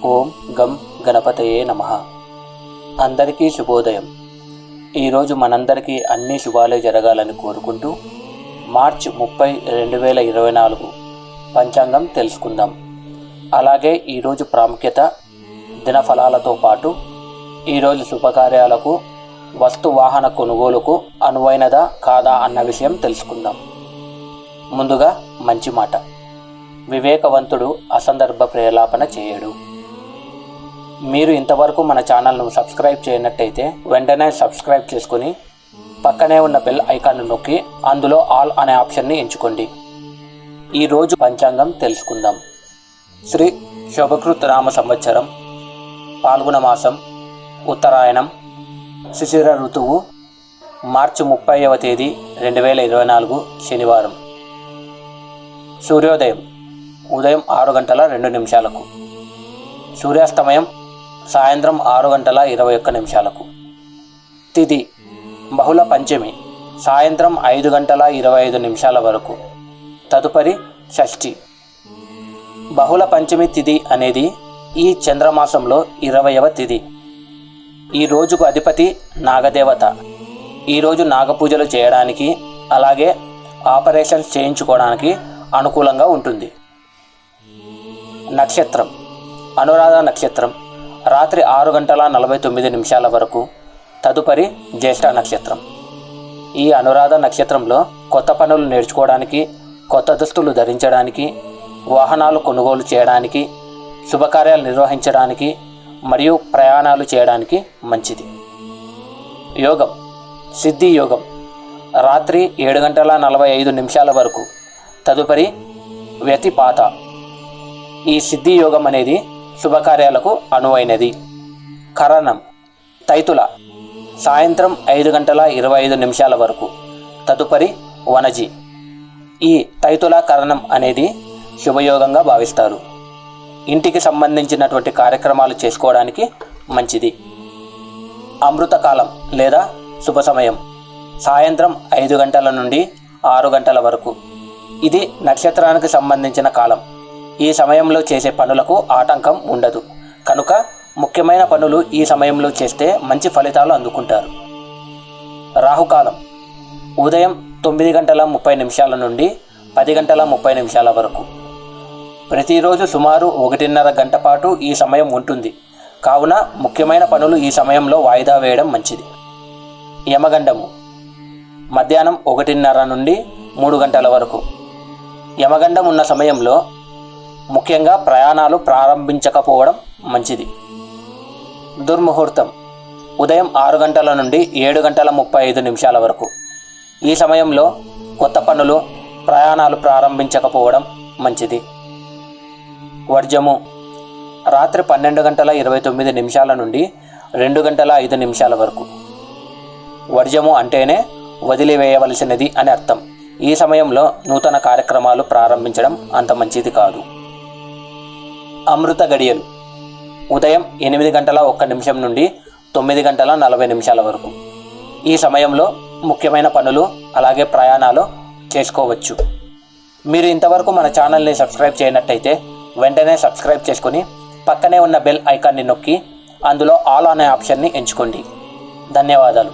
ఓం గం గణపతయే నమః. అందరికీ శుభోదయం. ఈరోజు మనందరికీ అన్ని శుభాలే జరగాలని కోరుకుంటూ మార్చి 30, 2024 పంచాంగం తెలుసుకుందాం. అలాగే ఈరోజు ప్రాముఖ్యత, దినఫలాలతో పాటు ఈరోజు శుభకార్యాలకు, వస్తు వాహన కొనుగోలుకు అనువైనదా కాదా అన్న విషయం తెలుసుకుందాం. ముందుగా మంచి మాట. వివేకవంతుడు అసందర్భ ప్రేలాపన చేయడు. మీరు ఇంతవరకు మన ఛానల్ను సబ్స్క్రైబ్ చేయనట్టయితే వెంటనే సబ్స్క్రైబ్ చేసుకుని పక్కనే ఉన్న బెల్ ఐకాన్ను నొక్కి అందులో ఆల్ అనే ఆప్షన్ని ఎంచుకోండి. ఈరోజు పంచాంగం తెలుసుకుందాం. శ్రీ శోభకృత్ నామ సంవత్సరం, పాల్గొన మాసం, ఉత్తరాయణం, శిశిర ఋతువు, మార్చి 30వ తేదీ 2024 శనివారం. సూర్యోదయం ఉదయం 6:02 సూర్యాస్తమయం సాయంత్రం 6:21 తిథి బహుళ పంచమి సాయంత్రం 5:25 వరకు. తదుపరి షష్ఠి. బహుళ పంచమి తిథి అనేది ఈ చంద్రమాసంలో 20వ తిథి. ఈ రోజుకు అధిపతి నాగదేవత. ఈరోజు నాగపూజలు చేయడానికి, అలాగే ఆపరేషన్స్ చేయించుకోవడానికి అనుకూలంగా ఉంటుంది. నక్షత్రం అనురాధ నక్షత్రం రాత్రి 6:49 వరకు. తదుపరి జ్యేష్ఠ నక్షత్రం. ఈ అనురాధ నక్షత్రంలో కొత్త పనులు నేర్చుకోవడానికి, కొత్త దుస్తులు ధరించడానికి, వాహనాలు కొనుగోలు చేయడానికి, శుభకార్యాలు నిర్వహించడానికి మరియు ప్రయాణాలు చేయడానికి మంచిది. యోగం సిద్ధి యోగం రాత్రి 7:45 వరకు. తదుపరి వ్యతిపాత. ఈ సిద్ధి యోగం అనేది శుభకార్యాలకు అనువైనది. కరణం తైతుల సాయంత్రం 5:25 వరకు. తదుపరి వనజి. ఈ తైతుల కరణం అనేది శుభయోగంగా భావిస్తారు. ఇంటికి సంబంధించినటువంటి కార్యక్రమాలు చేసుకోవడానికి మంచిది. అమృతకాలం లేదా శుభ సమయం సాయంత్రం 5 గంటల నుండి 6 గంటల వరకు. ఇది నక్షత్రానికి సంబంధించిన కాలం. ఈ సమయంలో చేసే పనులకు ఆటంకం ఉండదు కనుక ముఖ్యమైన పనులు ఈ సమయంలో చేస్తే మంచి ఫలితాలు అందుకుంటారు. రాహుకాలం ఉదయం 9:30 నుండి 10:30 వరకు. ప్రతిరోజు సుమారు 1.5 గంట పాటు ఈ సమయం ఉంటుంది కావున ముఖ్యమైన పనులు ఈ సమయంలో వాయిదా వేయడం మంచిది. యమగండము మధ్యాహ్నం 1:30 నుండి 3 గంటల వరకు. యమగండం ఉన్న సమయంలో ముఖ్యంగా ప్రయాణాలు ప్రారంభించకపోవడం మంచిది. దుర్ముహూర్తం ఉదయం 6 గంటల నుండి 7:35 వరకు. ఈ సమయంలో కొత్త పనులు, ప్రయాణాలు ప్రారంభించకపోవడం మంచిది. వర్జము రాత్రి 12:29 నుండి 2:05 వరకు. వర్జము అంటేనే వదిలివేయవలసినది అని అర్థం. ఈ సమయంలో నూతన కార్యక్రమాలు ప్రారంభించడం అంత మంచిది కాదు. అమృత గడియలు ఉదయం 8:01 నుండి 9:40 వరకు. ఈ సమయంలో ముఖ్యమైన పనులు, అలాగే ప్రయాణాలు చేసుకోవచ్చు. మీరు ఇంతవరకు మన ఛానల్ని సబ్స్క్రైబ్ చేయనట్టయితే వెంటనే సబ్స్క్రైబ్ చేసుకుని పక్కనే ఉన్న బెల్ ఐకాన్ని నొక్కి అందులో ఆల్ అనే ఆప్షన్ని ఎంచుకోండి. ధన్యవాదాలు.